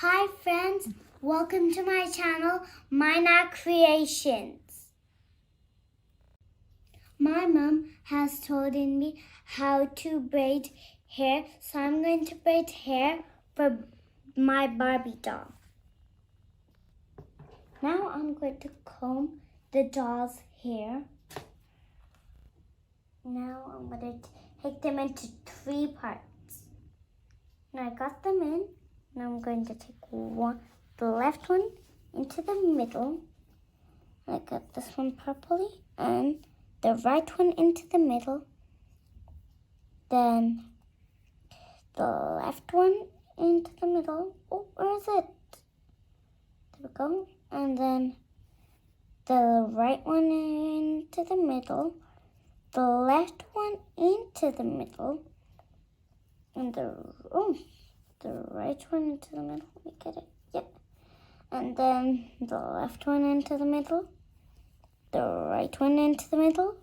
Hi friends, welcome to my channel, Mina Creations. My mom has told me how to braid hair, so I'm going to braid hair for my Barbie doll. Now I'm going to comb the doll's hair. Now I'm going to take them into 3 parts. Now I got them in. Now I'm going to take the left one into the middle. I got this one properly, and the right one into the middle. Then the left one into the middle. Oh, where is it? There we go. And then the right one into the middle. The left one into the middle. And the right one into the middle. Let me get it. Yep. And then the left one into the middle. The right one into the middle.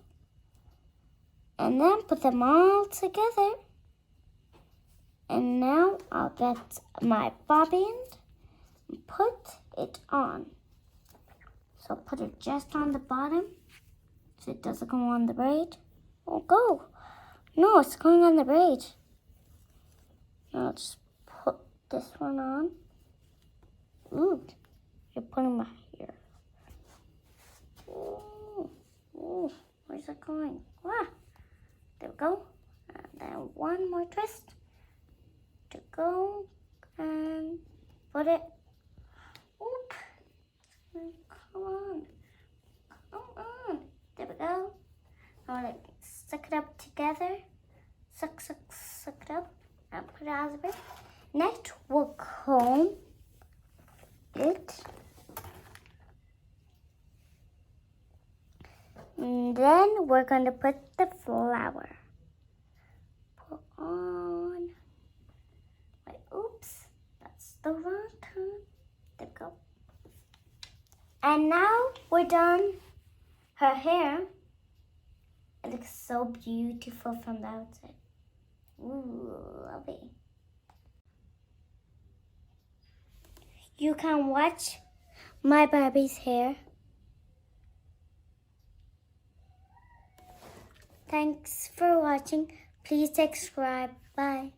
And then put them all together. And now I'll get my bobbin and put it on. So put it just on the bottom so it doesn't go on the braid. Oh, go. No, it's going on the braid. Now I'll just put this one on. Ooh, you're putting my hair. Ooh, where's it going? Ah, there we go. And then one more twist to go and put it. Oop. Come on. Come on. There we go. Now let's suck it up together. Suck it up. And put it out of the braid. Next, we'll comb it. And then we're going to put the flower. Put on. Wait, oops. That's the wrong turn. There we go. And now we're done. Her hair. It looks so beautiful from the outside. Ooh, lovely. You can watch my Barbie's hair. Thanks for watching. Please subscribe. Bye.